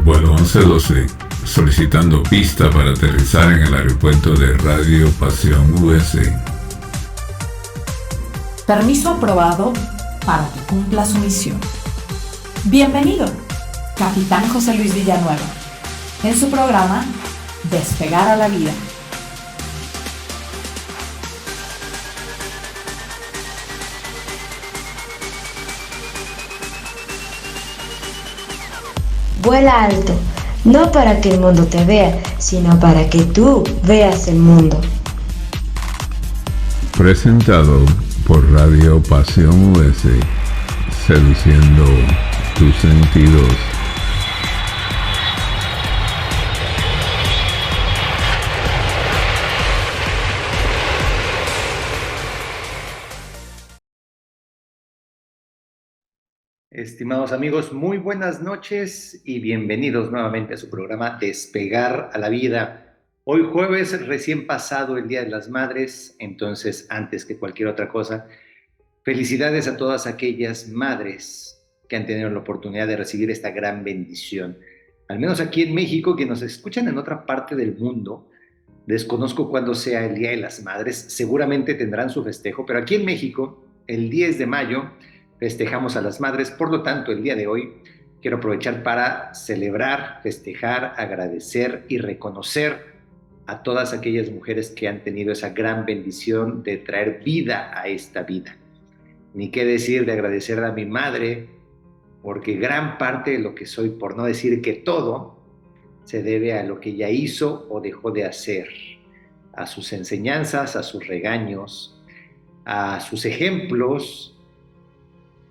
vuelo 1112, solicitando pista para aterrizar en el aeropuerto de Radio Pasión USA. Permiso aprobado para que cumpla su misión. Bienvenido, Capitán José Luis Villanueva, en su programa Despegar a la Vida. Vuela alto, no para que el mundo te vea, sino para que tú veas el mundo. Presentado por Radio Pasión US, seduciendo tus sentidos. Estimados amigos, muy buenas noches y bienvenidos nuevamente a su programa Despegar a la Vida. Hoy jueves, recién pasado el Día de las Madres, entonces antes que cualquier otra cosa, felicidades a todas aquellas madres que han tenido la oportunidad de recibir esta gran bendición. Al menos aquí en México, que nos escuchan en otra parte del mundo, desconozco cuándo sea el Día de las Madres, seguramente tendrán su festejo, pero aquí en México, el 10 de mayo, festejamos a las madres. Por lo tanto, el día de hoy quiero aprovechar para celebrar, festejar, agradecer y reconocer a todas aquellas mujeres que han tenido esa gran bendición de traer vida a esta vida. Ni qué decir de agradecer a mi madre, porque gran parte de lo que soy, por no decir que todo, se debe a lo que ella hizo o dejó de hacer, a sus enseñanzas, a sus regaños, a sus ejemplos.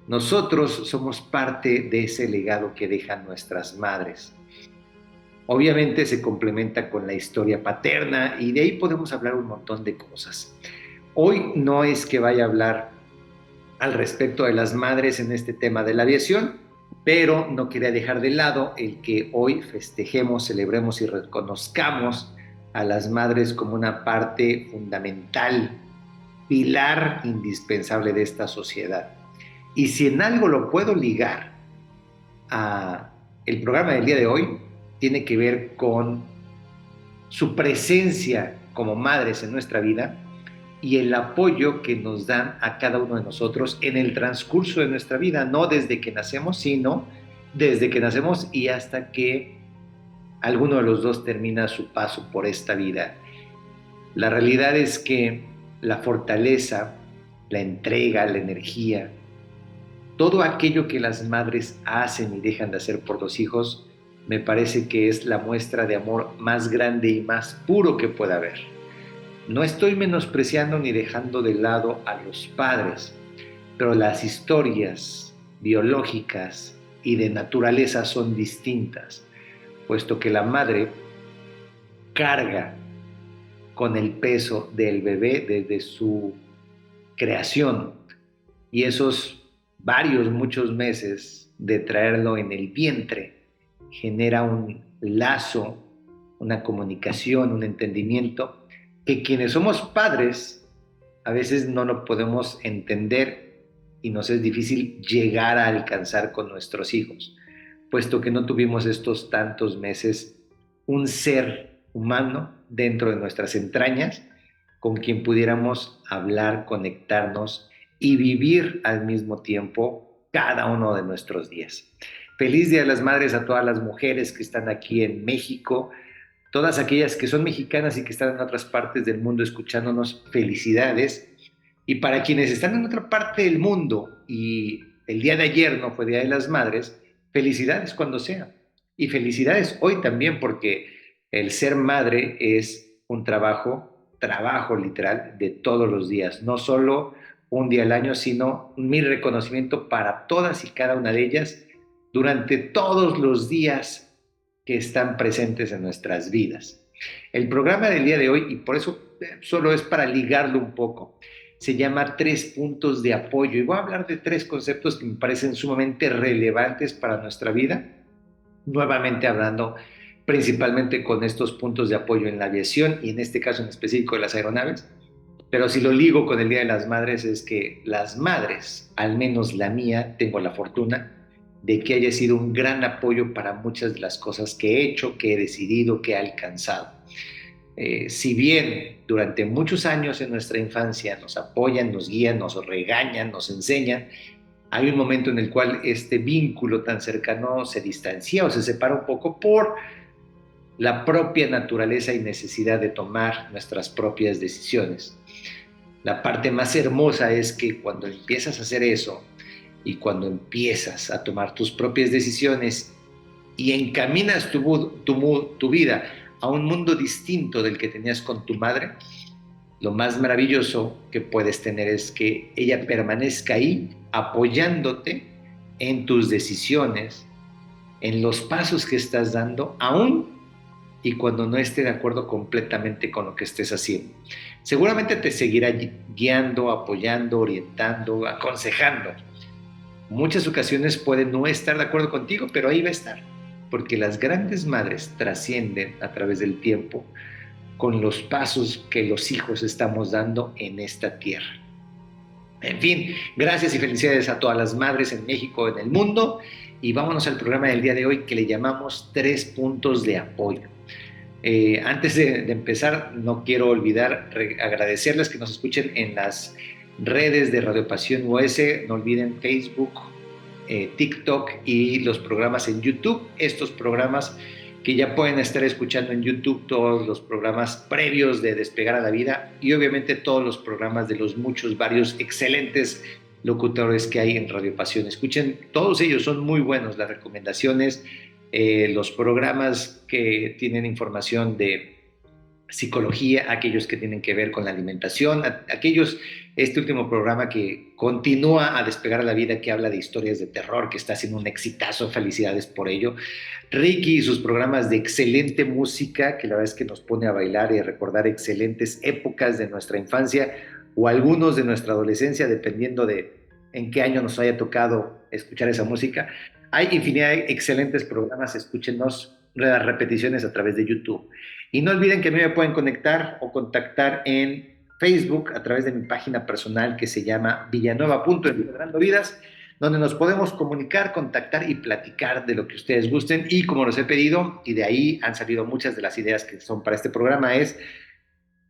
Nosotros somos parte de ese legado que dejan nuestras madres. Obviamente se complementa con la historia paterna y de ahí podemos hablar un montón de cosas. Hoy no es que vaya a hablar al respecto de las madres en este tema de la aviación, pero no quería dejar de lado el que hoy festejemos, celebremos y reconozcamos a las madres como una parte fundamental, pilar indispensable de esta sociedad. Y si en algo lo puedo ligar a el programa del día de hoy, tiene que ver con su presencia como madres en nuestra vida y el apoyo que nos dan a cada uno de nosotros en el transcurso de nuestra vida, no desde que nacemos, sino desde que nacemos y hasta que alguno de los dos termina su paso por esta vida. La realidad es que la fortaleza, la entrega, la energía, todo aquello que las madres hacen y dejan de hacer por los hijos, me parece que es la muestra de amor más grande y más puro que pueda haber. No estoy menospreciando ni dejando de lado a los padres, pero las historias biológicas y de naturaleza son distintas, puesto que la madre carga con el peso del bebé desde su creación y muchos meses de traerlo en el vientre genera un lazo, una comunicación, un entendimiento que quienes somos padres a veces no lo podemos entender y nos es difícil llegar a alcanzar con nuestros hijos, puesto que no tuvimos estos tantos meses un ser humano dentro de nuestras entrañas con quien pudiéramos hablar, conectarnos y vivir al mismo tiempo cada uno de nuestros días. Feliz Día de las Madres a todas las mujeres que están aquí en México, todas aquellas que son mexicanas y que están en otras partes del mundo escuchándonos, felicidades. Y para quienes están en otra parte del mundo y el día de ayer no fue Día de las Madres, felicidades cuando sea. Y felicidades hoy también porque el ser madre es un trabajo literal de todos los días, no solo un día al año, sino mi reconocimiento para todas y cada una de ellas durante todos los días que están presentes en nuestras vidas. El programa del día de hoy, y por eso solo es para ligarlo un poco, se llama 3 puntos de apoyo y voy a hablar de 3 conceptos que me parecen sumamente relevantes para nuestra vida, nuevamente hablando principalmente con estos puntos de apoyo en la aviación y en este caso en específico de las aeronaves. Pero si lo ligo con el Día de las Madres es que las madres, al menos la mía, tengo la fortuna de que haya sido un gran apoyo para muchas de las cosas que he hecho, que he decidido, que he alcanzado. Si bien durante muchos años en nuestra infancia nos apoyan, nos guían, nos regañan, nos enseñan, hay un momento en el cual este vínculo tan cercano se distancia o se separa un poco por la propia naturaleza y necesidad de tomar nuestras propias decisiones. La parte más hermosa es que cuando empiezas a hacer eso y cuando empiezas a tomar tus propias decisiones y encaminas tu vida a un mundo distinto del que tenías con tu madre, lo más maravilloso que puedes tener es que ella permanezca ahí apoyándote en tus decisiones, en los pasos que estás dando, aún y cuando no esté de acuerdo completamente con lo que estés haciendo. Seguramente te seguirá guiando, apoyando, orientando, aconsejando. Muchas ocasiones puede no estar de acuerdo contigo, pero ahí va a estar, porque las grandes madres trascienden a través del tiempo con los pasos que los hijos estamos dando en esta tierra. En fin, gracias y felicidades a todas las madres en México, en el mundo, y vámonos al programa del día de hoy que le llamamos 3 puntos de apoyo. Antes de empezar, no quiero olvidar agradecerles que nos escuchen en las redes de Radio Pasión US. No olviden Facebook, TikTok y los programas en YouTube. Estos programas que ya pueden estar escuchando en YouTube, todos los programas previos de Despegar a la Vida y obviamente todos los programas de los muchos, varios excelentes locutores que hay en Radio Pasión. Escuchen, todos ellos son muy buenos, las recomendaciones, los programas que tienen información de psicología, aquellos que tienen que ver con la alimentación, este último programa que continúa a Despegar a la Vida, que habla de historias de terror, que está haciendo un exitazo, felicidades por ello. Ricky y sus programas de excelente música, que la verdad es que nos pone a bailar y a recordar excelentes épocas de nuestra infancia o algunos de nuestra adolescencia, dependiendo de en qué año nos haya tocado escuchar esa música. Hay infinidad de excelentes programas, escúchenos las repeticiones a través de YouTube. Y no olviden que a mí me pueden conectar o contactar en Facebook a través de mi página personal que se llama Villanueva.Empedrando Vidas, donde nos podemos comunicar, contactar y platicar de lo que ustedes gusten. Y como les he pedido, y de ahí han salido muchas de las ideas que son para este programa, es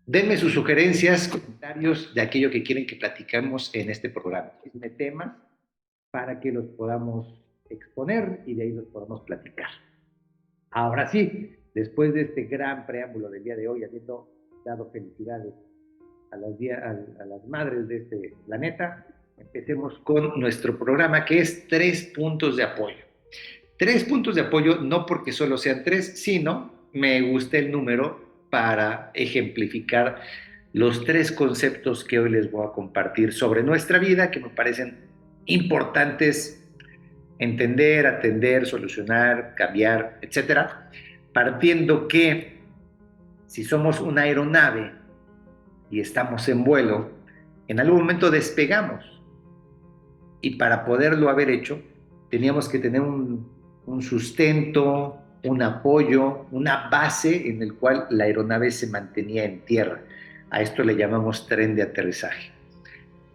denme sus sugerencias, comentarios de aquello que quieren que platicamos en este programa. Denme temas para que los podamos exponer y de ahí los podamos platicar. Ahora sí, después de este gran preámbulo del día de hoy, habiendo dado felicidades a las madres de este planeta, empecemos con nuestro programa que es 3 puntos de apoyo. 3 puntos de apoyo, no porque solo sean 3, sino me gusta el número para ejemplificar los 3 conceptos que hoy les voy a compartir sobre nuestra vida, que me parecen importantes entender, atender, solucionar, cambiar, etcétera, partiendo que si somos una aeronave y estamos en vuelo, en algún momento despegamos y para poderlo haber hecho teníamos que tener un sustento, un apoyo, una base en el cual la aeronave se mantenía en tierra. A esto le llamamos tren de aterrizaje.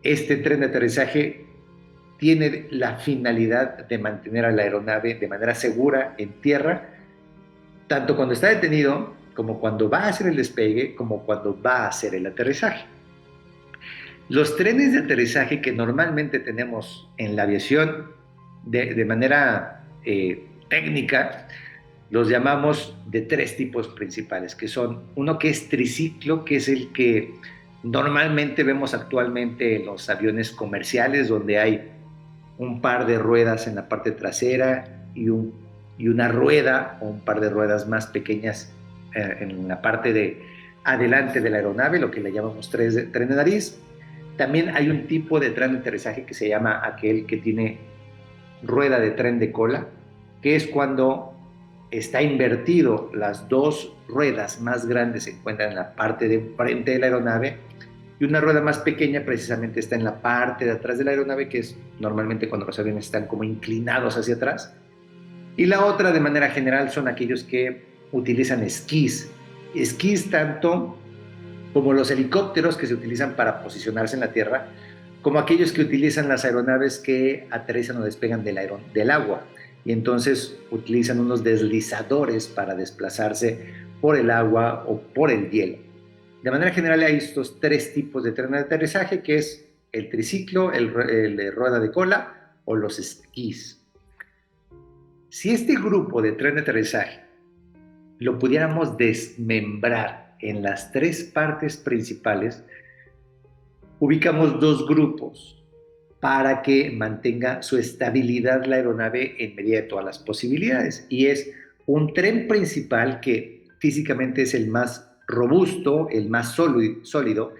Este tren de aterrizaje tiene la finalidad de mantener a la aeronave de manera segura en tierra, tanto cuando está detenido, como cuando va a hacer el despegue, como cuando va a hacer el aterrizaje. Los trenes de aterrizaje que normalmente tenemos en la aviación de manera técnica, los llamamos de 3 tipos principales, que son uno que es triciclo, que es el que normalmente vemos actualmente en los aviones comerciales, donde hay un par de ruedas en la parte trasera y una rueda o un par de ruedas más pequeñas en la parte de adelante de la aeronave, lo que le llamamos tren de nariz. También hay un tipo de tren de aterrizaje que se llama aquel que tiene rueda de tren de cola, que es cuando está invertido, las 2 ruedas más grandes se encuentran en la parte de frente de la aeronave y una rueda más pequeña precisamente está en la parte de atrás de la aeronave, que es normalmente cuando los aviones están como inclinados hacia atrás. Y la otra, de manera general, son aquellos que utilizan esquís. Esquís tanto como los helicópteros que se utilizan para posicionarse en la tierra, como aquellos que utilizan las aeronaves que aterrizan o despegan del agua y entonces utilizan unos deslizadores para desplazarse por el agua o por el hielo. De manera general hay estos tres tipos de tren de aterrizaje, que es el triciclo, el de rueda de cola o los esquís. Si este grupo de tren de aterrizaje lo pudiéramos desmembrar en las tres partes principales, ubicamos dos grupos para que mantenga su estabilidad la aeronave en medida de todas las posibilidades. Y es un tren principal que físicamente es el más robusto, el más sólido,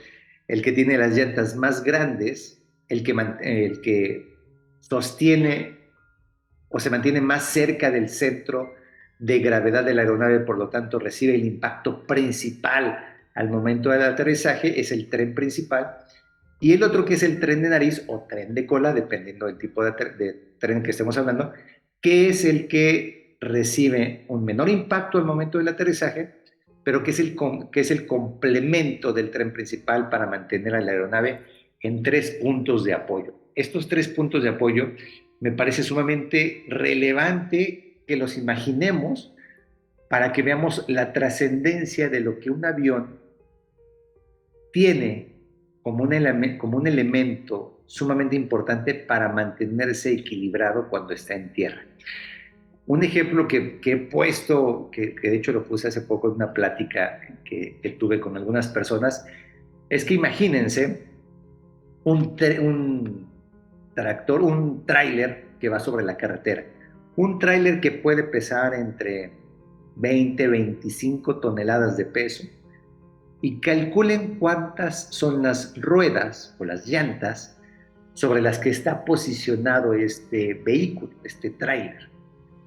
el que tiene las llantas más grandes, el que sostiene o se mantiene más cerca del centro de gravedad de la aeronave, por lo tanto recibe el impacto principal al momento del aterrizaje, es el tren principal. Y el otro, que es el tren de nariz o tren de cola, dependiendo del tipo de tren que estemos hablando, que es el que recibe un menor impacto al momento del aterrizaje, pero que es el complemento del tren principal para mantener a la aeronave en tres puntos de apoyo. Estos tres puntos de apoyo me parece sumamente relevante que los imaginemos para que veamos la trascendencia de lo que un avión tiene como un elemento sumamente importante para mantenerse equilibrado cuando está en tierra. Un ejemplo que he puesto, que de hecho lo puse hace poco en una plática que tuve con algunas personas, es que imagínense un tráiler que va sobre la carretera. Un tráiler que puede pesar entre 20 25 toneladas de peso. Y calculen cuántas son las ruedas o las llantas sobre las que está posicionado este vehículo, este tráiler.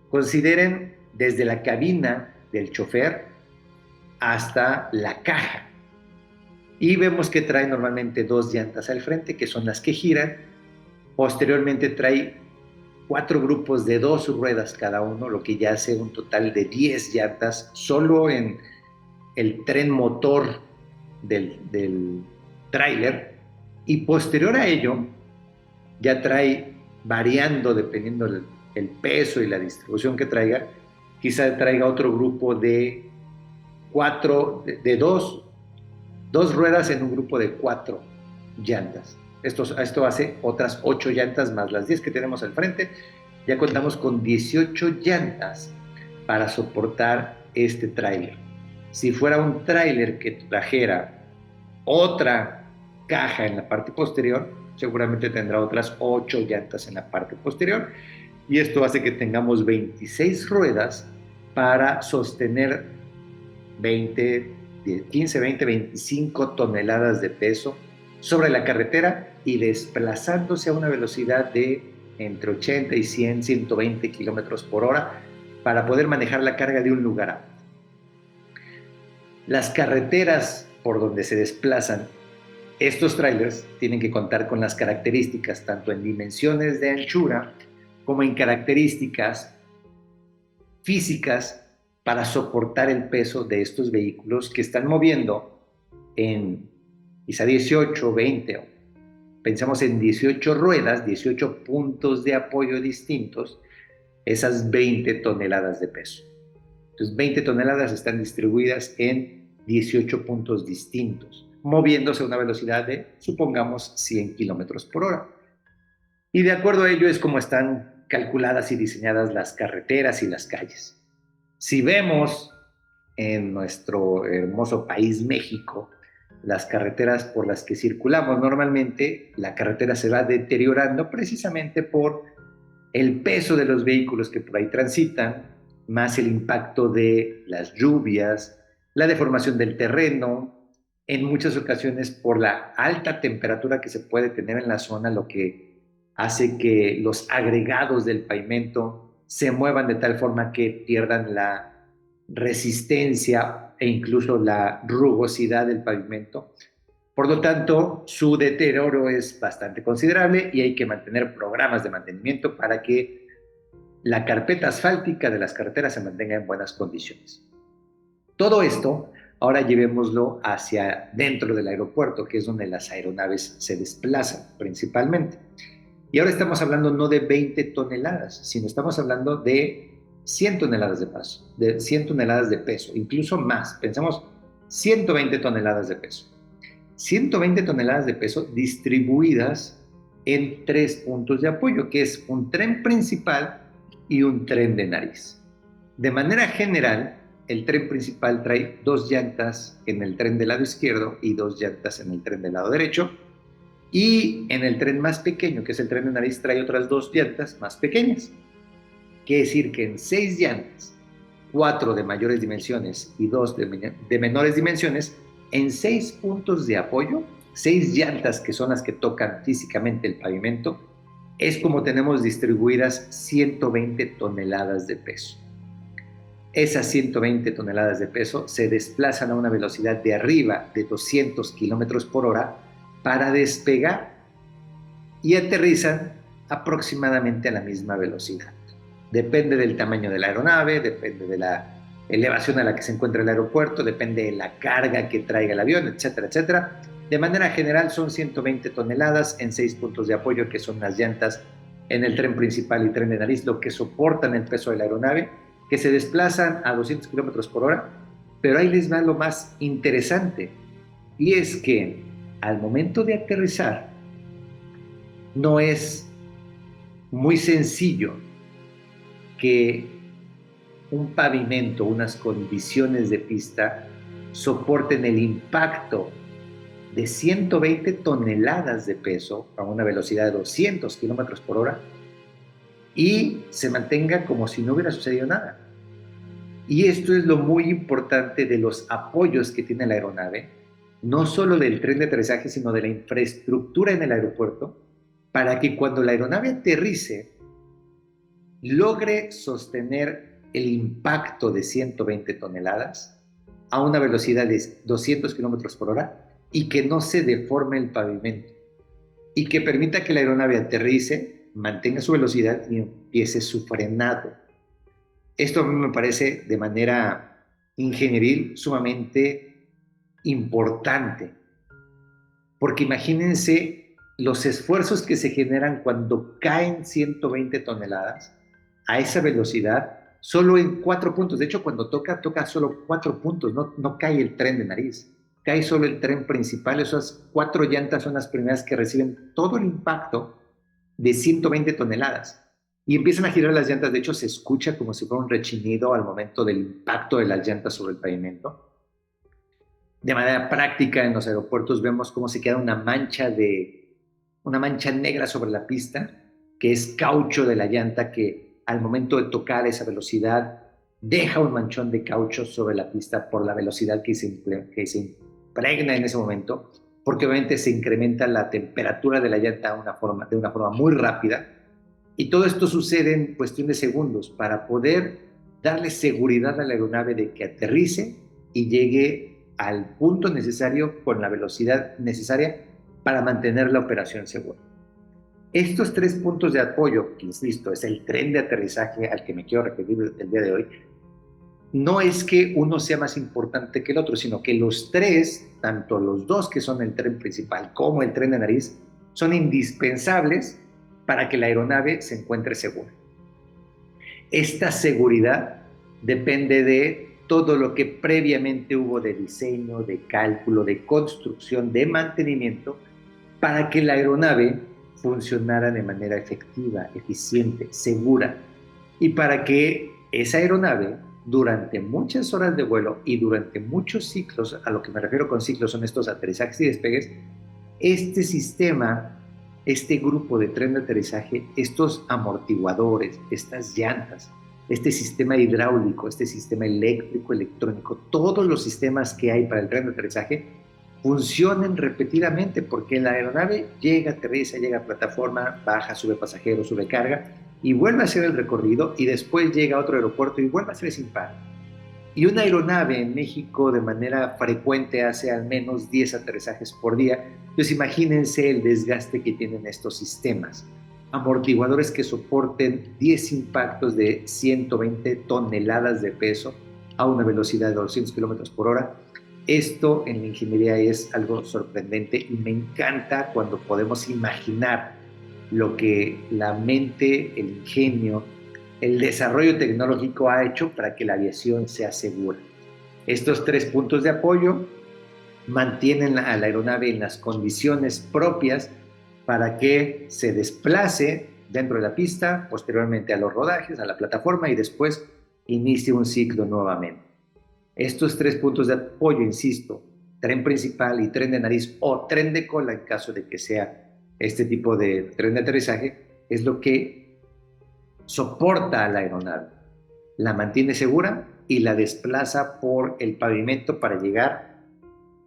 Consideren desde la cabina del chofer hasta la caja. Y vemos que trae normalmente dos llantas al frente, que son las que giran. Posteriormente trae 4 grupos de 2 ruedas cada uno, lo que ya hace un total de 10 llantas solo en el tren motor del tráiler. Y posterior a ello ya trae, variando dependiendo el peso y la distribución que traiga, quizá traiga otro grupo de 2 ruedas en un grupo de 4 llantas. Esto hace otras 8 llantas más las 10 que tenemos al frente. Ya contamos con 18 llantas para soportar este tráiler. Si fuera un tráiler que trajera otra caja en la parte posterior, seguramente tendrá otras 8 llantas en la parte posterior. Y esto hace que tengamos 26 ruedas para sostener 15, 20, 25 toneladas de peso sobre la carretera y desplazándose a una velocidad de entre 80 y 100, 120 kilómetros por hora para poder manejar la carga de un lugar a otro. Las carreteras por donde se desplazan estos trailers tienen que contar con las características, tanto en dimensiones de anchura como en características físicas para soportar el peso de estos vehículos que están moviendo en quizá 18, 20, pensamos en 18 ruedas, 18 puntos de apoyo distintos, esas 20 toneladas de peso. Entonces 20 toneladas están distribuidas en 18 puntos distintos, moviéndose a una velocidad de, supongamos, 100 kilómetros por hora. Y de acuerdo a ello es como están calculadas y diseñadas las carreteras y las calles. Si vemos en nuestro hermoso país México, las carreteras por las que circulamos normalmente, la carretera se va deteriorando precisamente por el peso de los vehículos que por ahí transitan, más el impacto de las lluvias, la deformación del terreno, en muchas ocasiones por la alta temperatura que se puede tener en la zona, lo que hace que los agregados del pavimento se muevan de tal forma que pierdan la resistencia e incluso la rugosidad del pavimento. Por lo tanto, su deterioro es bastante considerable y hay que mantener programas de mantenimiento para que la carpeta asfáltica de las carreteras se mantenga en buenas condiciones. Todo esto Ahora llevémoslo hacia dentro del aeropuerto, que es donde las aeronaves se desplazan principalmente. Y ahora estamos hablando no de 20 toneladas, sino estamos hablando de 100 toneladas de peso, de 100 toneladas de peso, incluso más. Pensamos 120 toneladas de peso. 120 toneladas de peso distribuidas en 3 puntos de apoyo, que es un tren principal y un tren de nariz. De manera general, el tren principal trae 2 llantas en el tren del lado izquierdo y 2 llantas en el tren del lado derecho. Y en el tren más pequeño, que es el tren de nariz, trae otras 2 llantas más pequeñas. Quiere decir que en 6 llantas, 4 de mayores dimensiones y 2 de menores dimensiones, en 6 puntos de apoyo, 6 llantas que son las que tocan físicamente el pavimento, es como tenemos distribuidas 120 toneladas de peso. Esas 120 toneladas de peso se desplazan a una velocidad de arriba de 200 kilómetros por hora para despegar y aterrizan aproximadamente a la misma velocidad. Depende del tamaño de la aeronave, depende de la elevación a la que se encuentra el aeropuerto, depende de la carga que traiga el avión, etcétera, etcétera. De manera general son 120 toneladas en 6 puntos de apoyo, que son las llantas en el tren principal y tren de nariz, lo que soportan el peso de la aeronave, que se desplazan a 200 kilómetros por hora. Pero ahí les va lo más interesante, y es que al momento de aterrizar no es muy sencillo que un pavimento, unas condiciones de pista soporten el impacto de 120 toneladas de peso a una velocidad de 200 kilómetros por hora y se mantenga como si no hubiera sucedido nada. Y esto es lo muy importante de los apoyos que tiene la aeronave, no solo del tren de aterrizaje, sino de la infraestructura en el aeropuerto, para que cuando la aeronave aterrice, logre sostener el impacto de 120 toneladas a una velocidad de 200 kilómetros por hora y que no se deforme el pavimento y que permita que la aeronave aterrice, mantenga su velocidad y empiece su frenado. Esto a mí me parece de manera ingenieril sumamente importante, porque imagínense los esfuerzos que se generan cuando caen 120 toneladas a esa velocidad, solo en 4 puntos. De hecho, cuando toca solo 4 puntos, no cae el tren de nariz, cae solo el tren principal. Esas 4 llantas son las primeras que reciben todo el impacto de 120 toneladas. Y empiezan a girar las llantas. De hecho, se escucha como si fuera un rechinido al momento del impacto de las llantas sobre el pavimento. De manera práctica, en los aeropuertos vemos cómo se queda una mancha negra sobre la pista, que es caucho de la llanta que al momento de tocar esa velocidad deja un manchón de caucho sobre la pista por la velocidad que se impregna en ese momento, porque obviamente se incrementa la temperatura de la llanta de una forma muy rápida, y todo esto sucede en cuestión de segundos para poder darle seguridad a la aeronave de que aterrice y llegue al punto necesario con la velocidad necesaria para mantener la operación segura. Estos 3 puntos de apoyo, que insisto, es el tren de aterrizaje al que me quiero referir el día de hoy, no es que uno sea más importante que el otro, sino que los 3, tanto los 2 que son el tren principal como el tren de nariz, son indispensables para que la aeronave se encuentre segura. Esta seguridad depende de todo lo que previamente hubo de diseño, de cálculo, de construcción, de mantenimiento, para que la aeronave funcionara de manera efectiva, eficiente, segura, y para que esa aeronave durante muchas horas de vuelo y durante muchos ciclos, a lo que me refiero con ciclos son estos aterrizajes y despegues, este sistema, este grupo de tren de aterrizaje, estos amortiguadores, estas llantas, este sistema hidráulico, este sistema eléctrico, electrónico, todos los sistemas que hay para el tren de aterrizaje funcionen repetidamente, porque la aeronave llega, aterriza, llega a plataforma, baja, sube pasajeros, sube carga y vuelve a hacer el recorrido y después llega a otro aeropuerto y vuelve a hacer ese impacto. Y una aeronave en México de manera frecuente hace al menos 10 aterrizajes por día. Entonces imagínense el desgaste que tienen estos sistemas. Amortiguadores que soporten 10 impactos de 120 toneladas de peso a una velocidad de 200 kilómetros por hora Esto en la ingeniería es algo sorprendente y me encanta cuando podemos imaginar lo que la mente, el ingenio, el desarrollo tecnológico ha hecho para que la aviación sea segura. Estos 3 puntos de apoyo mantienen a la aeronave en las condiciones propias para que se desplace dentro de la pista, posteriormente a los rodajes, a la plataforma y después inicie un ciclo nuevamente. Estos 3 puntos de apoyo, insisto, tren principal y tren de nariz o tren de cola en caso de que sea este tipo de tren de aterrizaje, es lo que soporta a la aeronave, la mantiene segura y la desplaza por el pavimento para llegar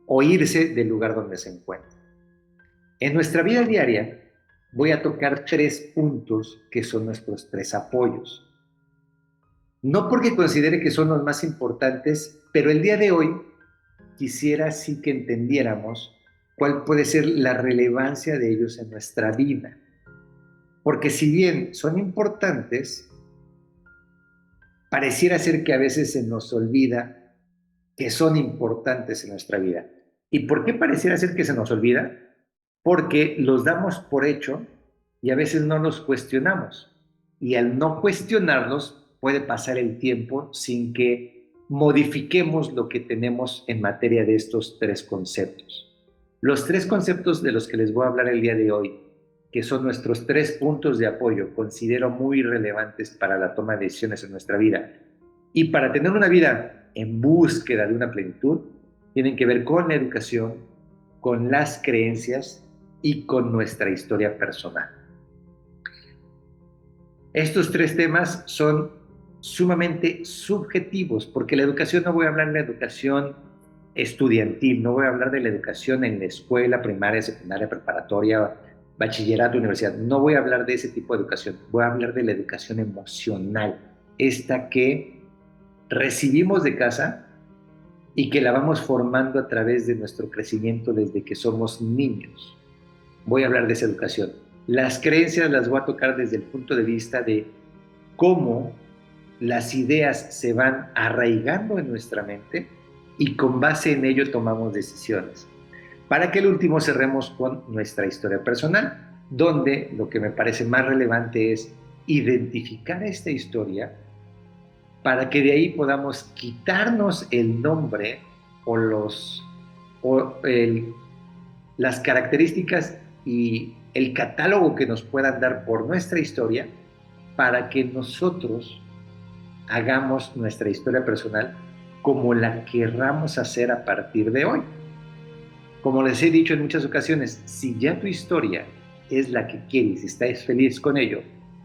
o irse del lugar donde se encuentra. En nuestra vida diaria voy a tocar 3 puntos que son nuestros 3 apoyos. No porque considere que son los más importantes, pero el día de hoy quisiera sí que entendiéramos cuál puede ser la relevancia de ellos en nuestra vida. Porque si bien son importantes, pareciera ser que a veces se nos olvida que son importantes en nuestra vida. ¿Y por qué pareciera ser que se nos olvida? Porque los damos por hecho y a veces no los cuestionamos. Y al no cuestionarlos, puede pasar el tiempo sin que modifiquemos lo que tenemos en materia de estos 3 conceptos. Los 3 conceptos de los que les voy a hablar el día de hoy, que son nuestros 3 puntos de apoyo, considero muy relevantes para la toma de decisiones en nuestra vida. Y para tener una vida en búsqueda de una plenitud, tienen que ver con la educación, con las creencias y con nuestra historia personal. Estos 3 temas son sumamente subjetivos, porque la educación, no voy a hablar de la educación estudiantil, no voy a hablar de la educación en la escuela primaria, secundaria, preparatoria, bachillerato, universidad, no voy a hablar de ese tipo de educación, voy a hablar de la educación emocional, esta que recibimos de casa y que la vamos formando a través de nuestro crecimiento desde que somos niños. Voy a hablar de esa educación. Las creencias las voy a tocar desde el punto de vista de cómo las ideas se van arraigando en nuestra mente y con base en ello tomamos decisiones. Para que el último cerremos con nuestra historia personal, donde lo que me parece más relevante es identificar esta historia para que de ahí podamos quitarnos el nombre o las características y el catálogo que nos puedan dar por nuestra historia para que nosotros hagamos nuestra historia personal como la querramos hacer a partir de hoy. Como les he dicho en muchas ocasiones, si ya tu historia es la que quieres, estás feliz con ello,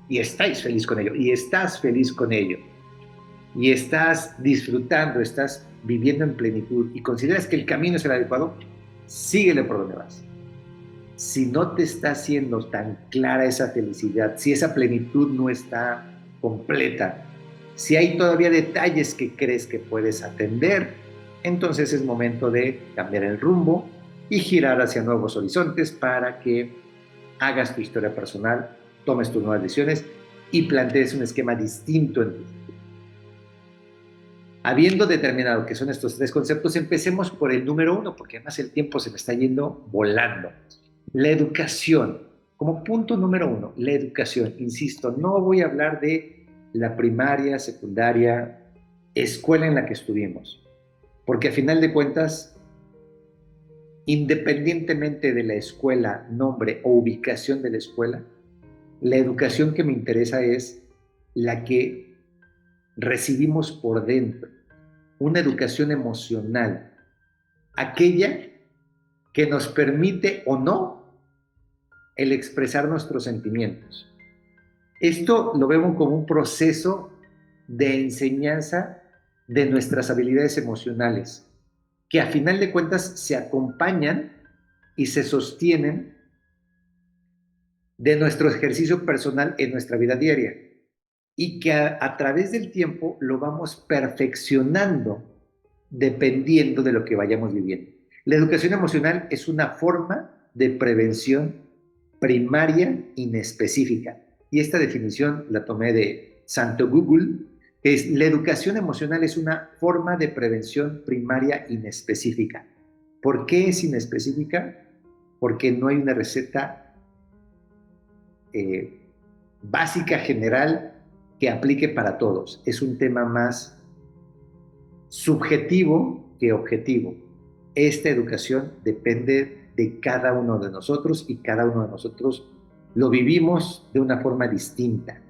y estáis feliz con ello, y estás feliz con ello, y estás disfrutando, estás viviendo en plenitud, y consideras que el camino es el adecuado, síguele por donde vas. Si no te está haciendo tan clara esa felicidad, si esa plenitud no está completa, si hay todavía detalles que crees que puedes atender, entonces es momento de cambiar el rumbo y girar hacia nuevos horizontes para que hagas tu historia personal, tomes tus nuevas decisiones y plantees un esquema distinto en tu futuro. Habiendo determinado que son estos 3 conceptos, empecemos por el número 1, porque además el tiempo se me está yendo volando. La educación. Como punto número 1, la educación. Insisto, no voy a hablar de la primaria, secundaria, escuela en la que estuvimos, porque a final de cuentas, independientemente de la escuela, nombre o ubicación de la escuela, la educación que me interesa es la que recibimos por dentro, una educación emocional, aquella que nos permite o no el expresar nuestros sentimientos. Esto lo vemos como un proceso de enseñanza de nuestras habilidades emocionales, que a final de cuentas se acompañan y se sostienen de nuestro ejercicio personal en nuestra vida diaria, y que a través del tiempo lo vamos perfeccionando dependiendo de lo que vayamos viviendo. La educación emocional es una forma de prevención primaria inespecífica. Y esta definición la tomé de Santo Google, La educación emocional es una forma de prevención primaria inespecífica. ¿Por qué es inespecífica? Porque no hay una receta básica, general, que aplique para todos. Es un tema más subjetivo que objetivo. Esta educación depende de cada uno de nosotros y cada uno de nosotros lo vivimos de una forma distinta.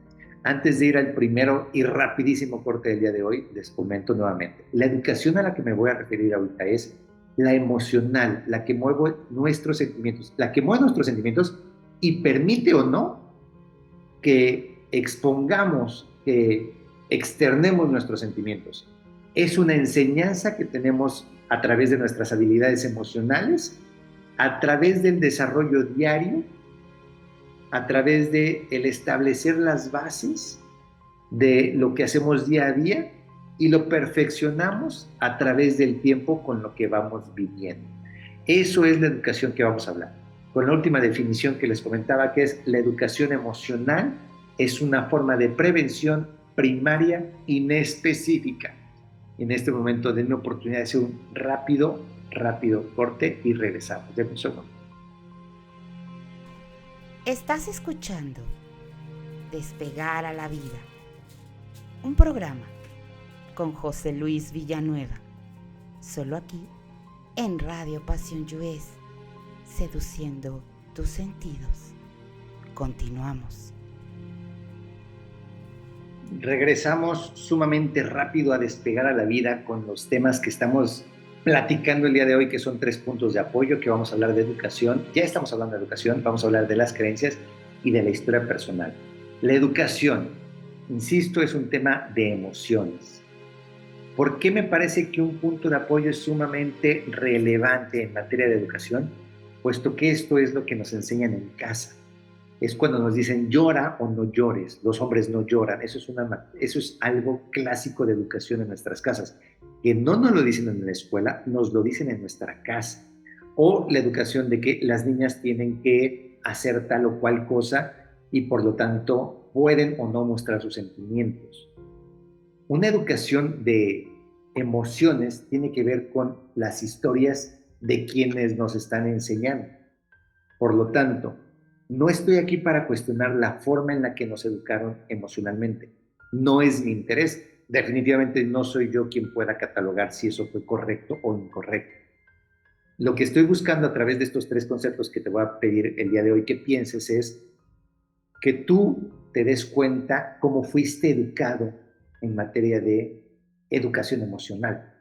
Antes de ir al primero y rapidísimo corte del día de hoy, les comento nuevamente. La educación a la que me voy a referir ahorita es la emocional, la que mueve nuestros sentimientos, y permite o no que expongamos, que externemos nuestros sentimientos. Es una enseñanza que tenemos a través de nuestras habilidades emocionales, a través del desarrollo diario, a través de el establecer las bases de lo que hacemos día a día y lo perfeccionamos a través del tiempo con lo que vamos viviendo. Eso es la educación que vamos a hablar. Con la última definición que les comentaba, que es la educación emocional, es una forma de prevención primaria inespecífica. En este momento denme oportunidad de hacer un rápido corte y regresamos. Denme un segundo. Estás escuchando Despegar a la Vida, un programa con José Luis Villanueva, solo aquí en Radio Pasión US, seduciendo tus sentidos. Continuamos. Regresamos sumamente rápido a Despegar a la Vida con los temas que estamos platicando el día de hoy, que son 3 puntos de apoyo, que vamos a hablar de educación. Ya estamos hablando de educación, vamos a hablar de las creencias y de la historia personal. La educación, insisto, es un tema de emociones. ¿Por qué me parece que un punto de apoyo es sumamente relevante en materia de educación? Puesto que esto es lo que nos enseñan en casa. Es cuando nos dicen llora o no llores, los hombres no lloran. Eso es algo clásico de educación en nuestras casas, que no nos lo dicen en la escuela, nos lo dicen en nuestra casa. O la educación de que las niñas tienen que hacer tal o cual cosa y por lo tanto pueden o no mostrar sus sentimientos. Una educación de emociones tiene que ver con las historias de quienes nos están enseñando. Por lo tanto, no estoy aquí para cuestionar la forma en la que nos educaron emocionalmente. No es mi interés. Definitivamente no soy yo quien pueda catalogar si eso fue correcto o incorrecto. Lo que estoy buscando a través de estos 3 conceptos que te voy a pedir el día de hoy que pienses es que tú te des cuenta cómo fuiste educado en materia de educación emocional.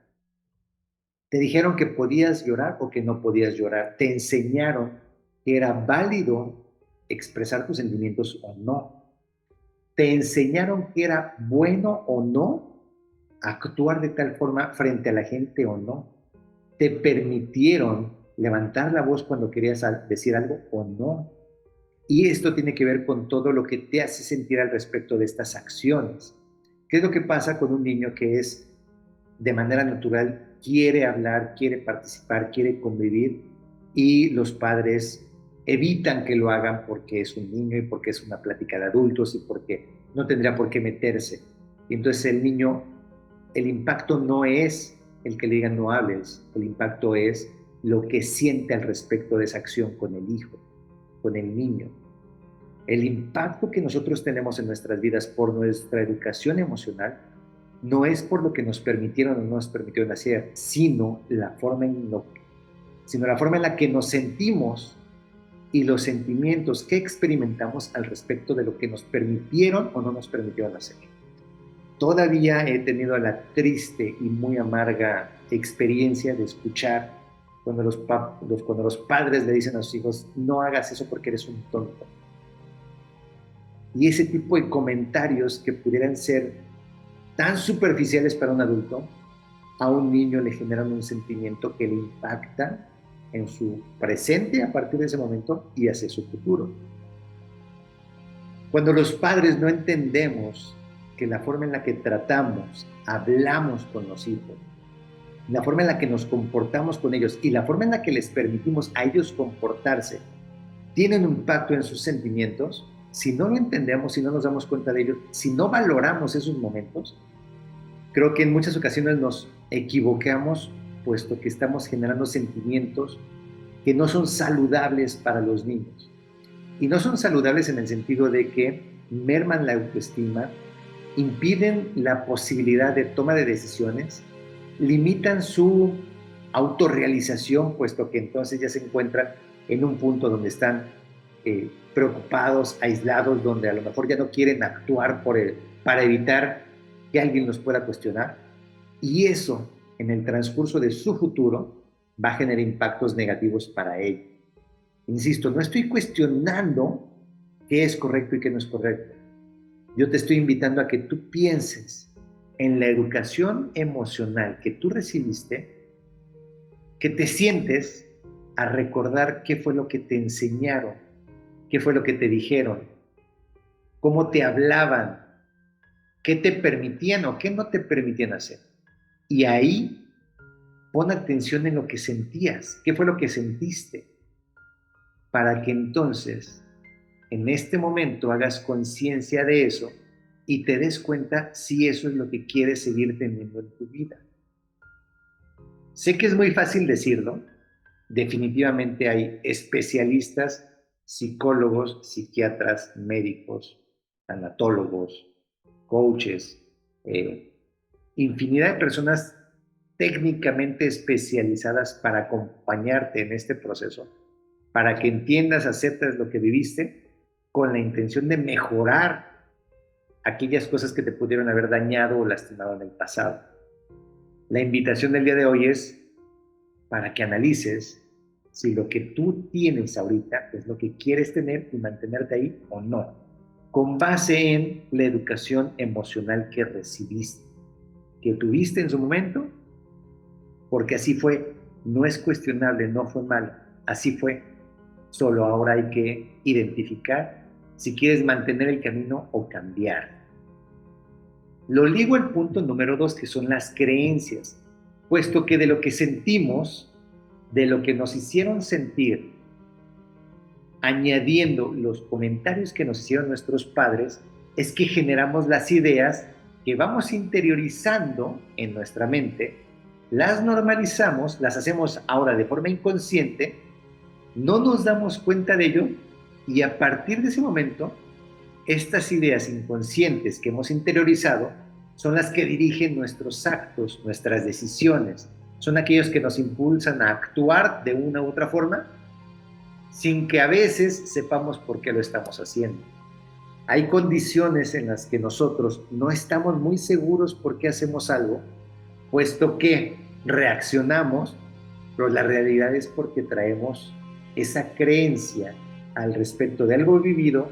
Te dijeron que podías llorar o que no podías llorar. Te enseñaron que era válido expresar tus sentimientos o no. Te enseñaron que era bueno o no actuar de tal forma frente a la gente o no. Te permitieron levantar la voz cuando querías decir algo o no. Y esto tiene que ver con todo lo que te hace sentir al respecto de estas acciones. ¿Qué es lo que pasa con un niño que es de manera natural, quiere hablar, quiere participar, quiere convivir y los padres evitan que lo hagan porque es un niño y porque es una plática de adultos y porque no tendría por qué meterse? Y entonces el niño, el impacto no es el que le digan no hables, el impacto es lo que siente al respecto de esa acción con el hijo, con el niño. El impacto que nosotros tenemos en nuestras vidas por nuestra educación emocional no es por lo que nos permitieron o no nos permitieron hacer, sino la forma en la que nos sentimos y los sentimientos que experimentamos al respecto de lo que nos permitieron o no nos permitieron hacer. Todavía he tenido la triste y muy amarga experiencia de escuchar cuando los padres le dicen a sus hijos, no hagas eso porque eres un tonto. Y ese tipo de comentarios que pudieran ser tan superficiales para un adulto, a un niño le generan un sentimiento que le impacta en su presente a partir de ese momento y hacia su futuro. Cuando los padres no entendemos que la forma en la que tratamos, hablamos con los hijos, la forma en la que nos comportamos con ellos y la forma en la que les permitimos a ellos comportarse, tienen un impacto en sus sentimientos, si no lo entendemos, si no nos damos cuenta de ello, si no valoramos esos momentos, Creo que en muchas ocasiones nos equivocamos, puesto que estamos generando sentimientos que no son saludables para los niños. Y no son saludables en el sentido de que merman la autoestima, impiden la posibilidad de toma de decisiones, limitan su autorrealización, puesto que entonces ya se encuentran en un punto donde están preocupados, aislados, donde a lo mejor ya no quieren actuar para evitar que alguien los pueda cuestionar. Y eso, en el transcurso de su futuro, va a generar impactos negativos para ellos. Insisto, no estoy cuestionando qué es correcto y qué no es correcto. Yo te estoy invitando a que tú pienses en la educación emocional que tú recibiste, que te sientes a recordar qué fue lo que te enseñaron, qué fue lo que te dijeron, cómo te hablaban, qué te permitían o qué no te permitían hacer. Y ahí pon atención en lo que sentías, qué fue lo que sentiste, para que entonces en este momento hagas conciencia de eso y te des cuenta si eso es lo que quieres seguir teniendo en tu vida. Sé que es muy fácil decirlo, definitivamente hay especialistas, psicólogos, psiquiatras, médicos, tanatólogos, coaches, infinidad de personas técnicamente especializadas para acompañarte en este proceso, para que entiendas, aceptes lo que viviste, con la intención de mejorar aquellas cosas que te pudieron haber dañado o lastimado en el pasado. La invitación del día de hoy es para que analices si lo que tú tienes ahorita es lo que quieres tener y mantenerte ahí o no, con base en la educación emocional que recibiste, que tuviste en su momento, porque así fue, no es cuestionable, no fue malo, así fue. Solo ahora hay que identificar si quieres mantener el camino o cambiar. Lo ligo al punto número 2, que son las creencias, puesto que de lo que sentimos, de lo que nos hicieron sentir, añadiendo los comentarios que nos hicieron nuestros padres, es que generamos las ideas que vamos interiorizando en nuestra mente, las normalizamos, las hacemos ahora de forma inconsciente, no nos damos cuenta de ello y a partir de ese momento, estas ideas inconscientes que hemos interiorizado son las que dirigen nuestros actos, nuestras decisiones, son aquellos que nos impulsan a actuar de una u otra forma sin que a veces sepamos por qué lo estamos haciendo. Hay condiciones en las que nosotros no estamos muy seguros por qué hacemos algo, puesto que reaccionamos, pero la realidad es porque traemos esa creencia al respecto de algo vivido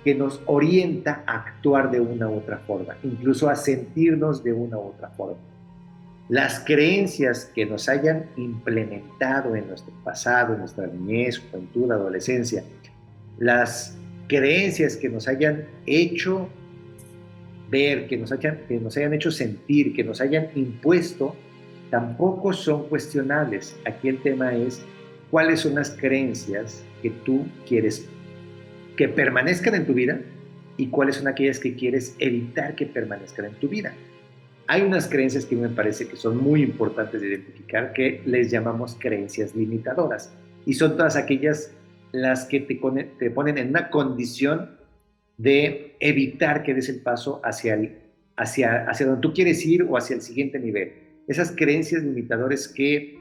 que nos orienta a actuar de una u otra forma, incluso a sentirnos de una u otra forma. Las creencias que nos hayan implementado en nuestro pasado, en nuestra niñez, juventud, adolescencia, las creencias que nos hayan hecho ver, que nos hayan hecho sentir, que nos hayan impuesto, tampoco son cuestionables. Aquí el tema es cuáles son las creencias que tú quieres que permanezcan en tu vida y cuáles son aquellas que quieres evitar que permanezcan en tu vida. Hay unas creencias que me parece que son muy importantes de identificar, que les llamamos creencias limitadoras, y son todas aquellas las que te ponen en una condición de evitar que des el paso hacia donde tú quieres ir o hacia el siguiente nivel. Esas creencias limitadoras que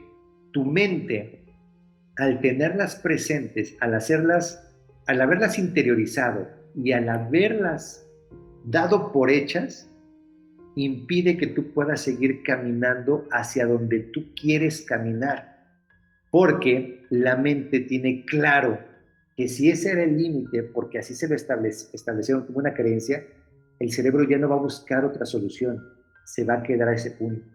tu mente, al tenerlas presentes, al haberlas interiorizado y al haberlas dado por hechas, impide que tú puedas seguir caminando hacia donde tú quieres caminar, porque la mente tiene claro que si ese era el límite, porque así se lo establecieron como una creencia, el cerebro ya no va a buscar otra solución, se va a quedar a ese punto.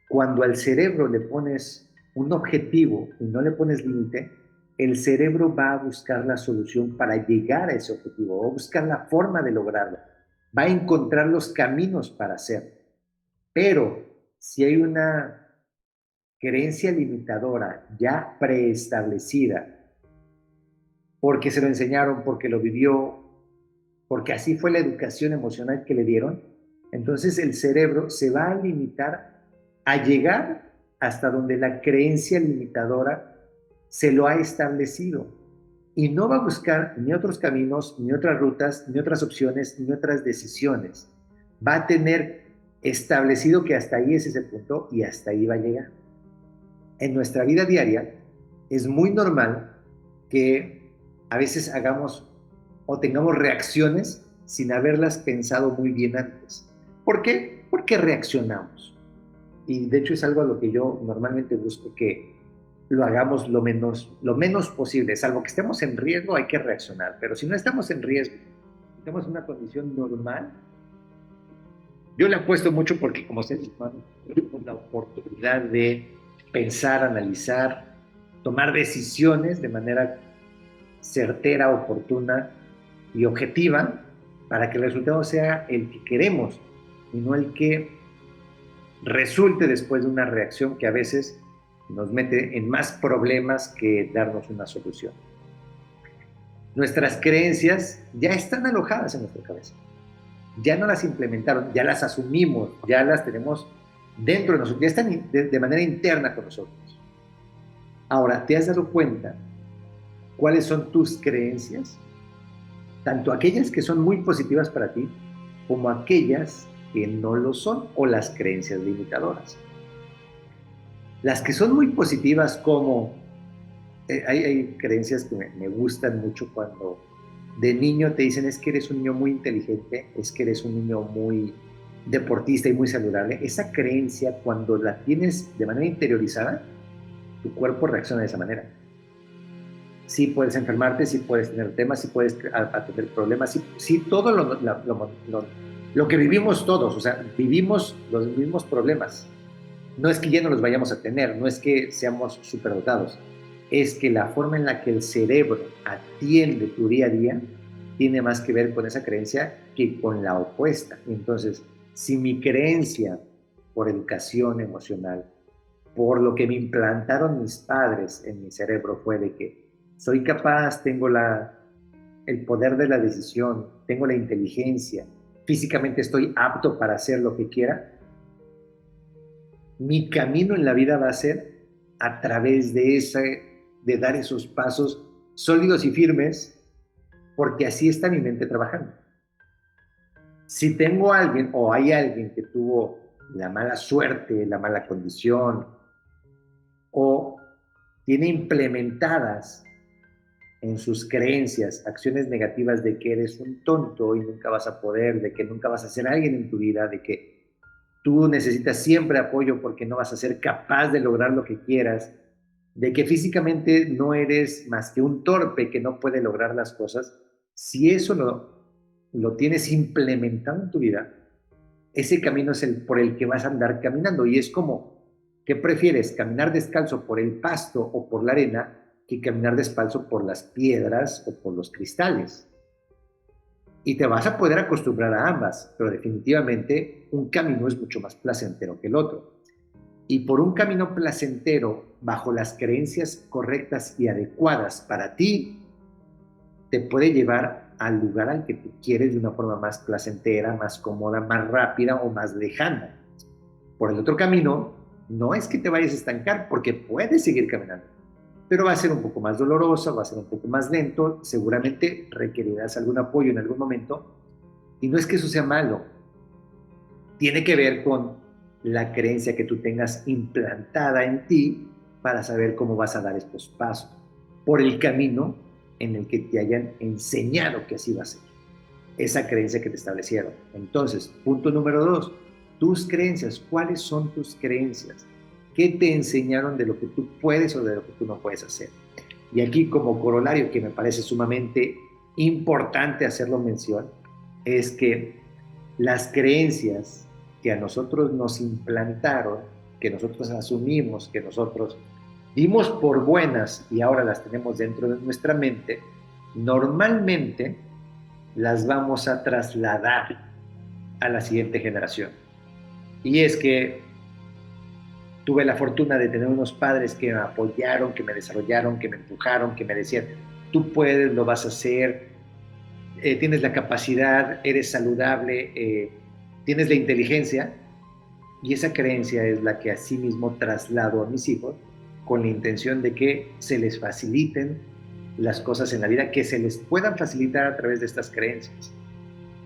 Cuando al cerebro le pones un objetivo y no le pones límite, el cerebro va a buscar la solución para llegar a ese objetivo, va a buscar la forma de lograrlo, va a encontrar los caminos para hacerlo. Pero si hay una creencia limitadora ya preestablecida, porque se lo enseñaron, porque lo vivió, porque así fue la educación emocional que le dieron, Entonces el cerebro se va a limitar a llegar hasta donde la creencia limitadora se lo ha establecido. Y no va a buscar ni otros caminos, ni otras rutas, ni otras opciones, ni otras decisiones. Va a tener establecido que hasta ahí es ese punto y hasta ahí va a llegar. En nuestra vida diaria es muy normal que a veces hagamos o tengamos reacciones sin haberlas pensado muy bien antes. ¿Por qué? Porque reaccionamos. Y de hecho es algo a lo que yo normalmente busco que lo hagamos lo menos posible. Salvo que estemos en riesgo, hay que reaccionar. Pero si no estamos en riesgo, estamos en una condición normal, yo le apuesto mucho porque como seres humanos tenemos la oportunidad de pensar, analizar, tomar decisiones de manera certera, oportuna y objetiva para que el resultado sea el que queremos y no el que resulte después de una reacción que a veces nos mete en más problemas que darnos una solución. Nuestras creencias ya están alojadas en nuestra cabeza. Ya no las implementaron, ya las asumimos, ya las tenemos dentro de nosotros, ya están de manera interna con nosotros. Ahora, ¿te has dado cuenta cuáles son tus creencias? Tanto aquellas que son muy positivas para ti, como aquellas que no lo son, o las creencias limitadoras. Las que son muy positivas, como hay creencias que me gustan mucho cuando de niño te dicen es que eres un niño muy inteligente, es que eres un niño muy deportista y muy saludable. Esa creencia, cuando la tienes de manera interiorizada, tu cuerpo reacciona de esa manera. Sí puedes enfermarte, sí puedes tener temas, sí puedes tener problemas, sí todo lo que vivimos todos, o sea, vivimos los mismos problemas. No es que ya no los vayamos a tener, no es que seamos superdotados, es que la forma en la que el cerebro atiende tu día a día tiene más que ver con esa creencia que con la opuesta. Entonces, si mi creencia por educación emocional, por lo que me implantaron mis padres en mi cerebro fue de que soy capaz, tengo el poder de la decisión, tengo la inteligencia, físicamente estoy apto para hacer lo que quiera, mi camino en la vida va a ser a través de dar esos pasos sólidos y firmes, porque así está mi mente trabajando. Si tengo a alguien o hay alguien que tuvo la mala suerte, la mala condición, o tiene implementadas en sus creencias acciones negativas de que eres un tonto y nunca vas a poder, de que nunca vas a ser alguien en tu vida, de que tú necesitas siempre apoyo porque no vas a ser capaz de lograr lo que quieras, de que físicamente no eres más que un torpe que no puede lograr las cosas, si eso lo tienes implementado en tu vida, ese camino es por el que vas a andar caminando. Y es como, ¿qué prefieres? ¿Caminar descalzo por el pasto o por la arena que caminar descalzo por las piedras o por los cristales? Y te vas a poder acostumbrar a ambas, pero definitivamente un camino es mucho más placentero que el otro. Y por un camino placentero, bajo las creencias correctas y adecuadas para ti, te puede llevar al lugar al que tú quieres de una forma más placentera, más cómoda, más rápida o más lejana. Por el otro camino, no es que te vayas a estancar, porque puedes seguir caminando, pero va a ser un poco más doloroso, va a ser un poco más lento, seguramente requerirás algún apoyo en algún momento, y no es que eso sea malo, tiene que ver con la creencia que tú tengas implantada en ti para saber cómo vas a dar estos pasos, por el camino en el que te hayan enseñado que así va a ser, esa creencia que te establecieron. Entonces, punto número 2, tus creencias. ¿Cuáles son tus creencias? ¿Qué te enseñaron de lo que tú puedes o de lo que tú no puedes hacer? Y aquí, como corolario, que me parece sumamente importante hacerlo mención, es que las creencias que a nosotros nos implantaron, que nosotros asumimos, que nosotros dimos por buenas y ahora las tenemos dentro de nuestra mente, normalmente las vamos a trasladar a la siguiente generación. Y es que tuve la fortuna de tener unos padres que me apoyaron, que me desarrollaron, que me empujaron, que me decían, tú puedes, lo vas a hacer, tienes la capacidad, eres saludable, tienes la inteligencia y esa creencia es la que asimismo traslado a mis hijos con la intención de que se les faciliten las cosas en la vida, que se les puedan facilitar a través de estas creencias.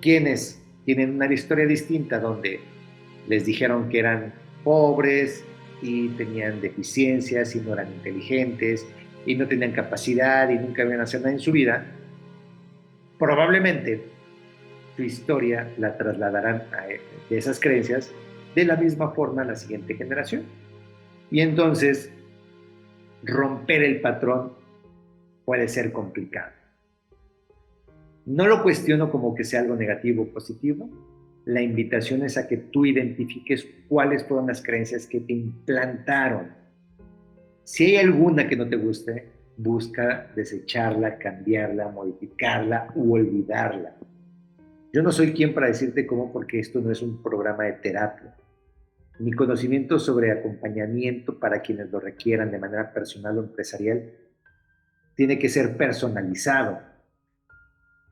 Quienes tienen una historia distinta donde les dijeron que eran pobres y tenían deficiencias y no eran inteligentes y no tenían capacidad y nunca iban a hacer nada en su vida, probablemente tu historia la trasladarán de esas creencias de la misma forma a la siguiente generación. Y entonces romper el patrón puede ser complicado. No lo cuestiono como que sea algo negativo o positivo. La invitación es a que tú identifiques cuáles fueron las creencias que te implantaron. Si hay alguna que no te guste, busca desecharla, cambiarla, modificarla u olvidarla. Yo no soy quien para decirte cómo, porque esto no es un programa de terapia. Mi conocimiento sobre acompañamiento para quienes lo requieran de manera personal o empresarial tiene que ser personalizado.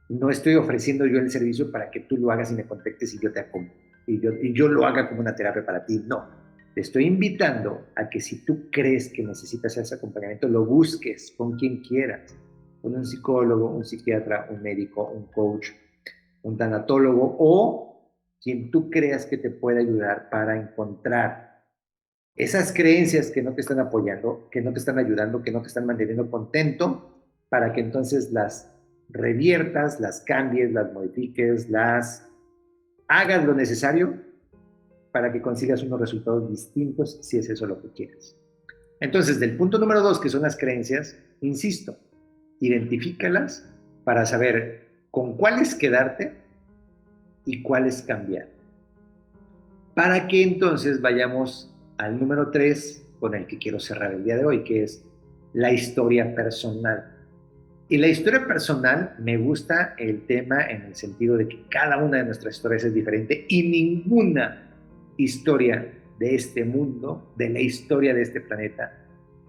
No estoy ofreciendo yo el servicio para que tú lo hagas y me contactes y yo te acompañe. Y yo lo haga como una terapia para ti. No. Te estoy invitando a que si tú crees que necesitas ese acompañamiento, lo busques con quien quieras. Con un psicólogo, un psiquiatra, un médico, un coach, un tanatólogo o quien tú creas que te pueda ayudar para encontrar esas creencias que no te están apoyando, que no te están ayudando, que no te están manteniendo contento, para que entonces las reviertas, las cambies, las modifiques, las hagas lo necesario para que consigas unos resultados distintos si es eso lo que quieres. Entonces, del punto número 2, que son las creencias, insisto, identifícalas para saber con cuáles quedarte y cuáles cambiar. Para que entonces vayamos al número 3, con el que quiero cerrar el día de hoy, que es la historia personal. Y la historia personal, me gusta el tema en el sentido de que cada una de nuestras historias es diferente y ninguna historia de este mundo, de la historia de este planeta,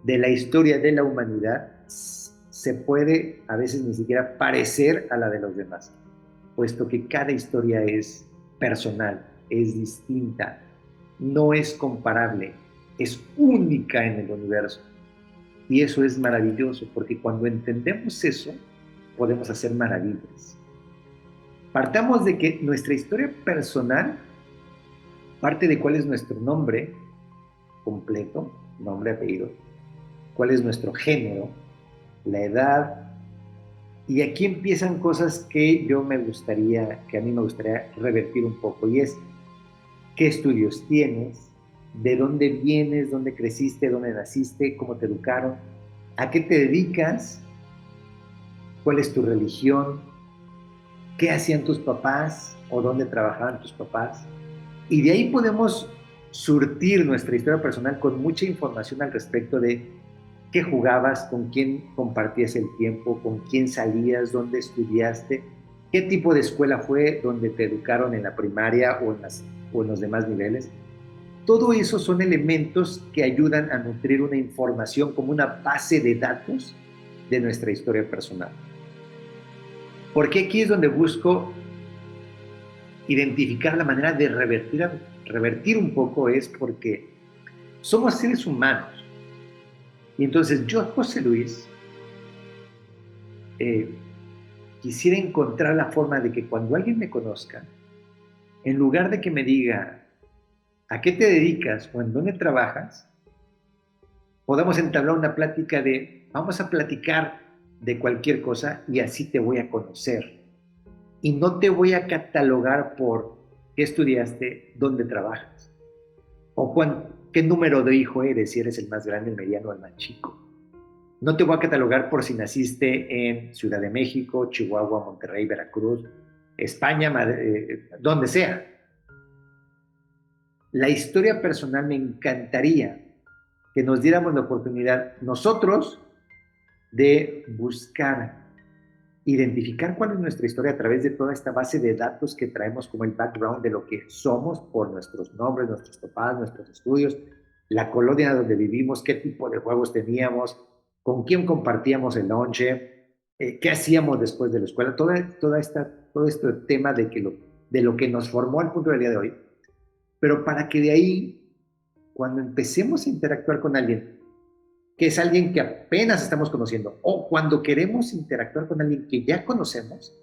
de la historia de la humanidad, se puede a veces ni siquiera parecer a la de los demás, puesto que cada historia es personal, es distinta, no es comparable, es única en el universo. Y eso es maravilloso, porque cuando entendemos eso, podemos hacer maravillas. Partamos de que nuestra historia personal parte de cuál es nuestro nombre completo, nombre, apellido, cuál es nuestro género, la edad, y aquí empiezan cosas que a mí me gustaría revertir un poco, y es qué estudios tienes, de dónde vienes, dónde creciste, dónde naciste, cómo te educaron, a qué te dedicas, cuál es tu religión, qué hacían tus papás o dónde trabajaban tus papás. Y de ahí podemos surtir nuestra historia personal con mucha información al respecto de qué jugabas, con quién compartías el tiempo, con quién salías, dónde estudiaste, qué tipo de escuela fue donde te educaron en la primaria o en los demás niveles. Todo eso son elementos que ayudan a nutrir una información como una base de datos de nuestra historia personal. Porque aquí es donde busco identificar la manera de revertir un poco, es porque somos seres humanos. Y entonces yo, José Luis, quisiera encontrar la forma de que cuando alguien me conozca, en lugar de que me diga ¿a qué te dedicas o en dónde trabajas?, podamos entablar una plática vamos a platicar de cualquier cosa y así te voy a conocer. Y no te voy a catalogar por qué estudiaste, dónde trabajas, o qué número de hijo eres, si eres el más grande, el mediano o el más chico. No te voy a catalogar por si naciste en Ciudad de México, Chihuahua, Monterrey, Veracruz, España, donde sea. La historia personal me encantaría que nos diéramos la oportunidad nosotros de buscar, identificar cuál es nuestra historia a través de toda esta base de datos que traemos como el background de lo que somos por nuestros nombres, nuestros papás, nuestros estudios, la colonia donde vivimos, qué tipo de juegos teníamos, con quién compartíamos el lonche, qué hacíamos después de la escuela, todo este tema de que de lo que nos formó al punto del día de hoy, pero para que de ahí, cuando empecemos a interactuar con alguien, que es alguien que apenas estamos conociendo, o cuando queremos interactuar con alguien que ya conocemos,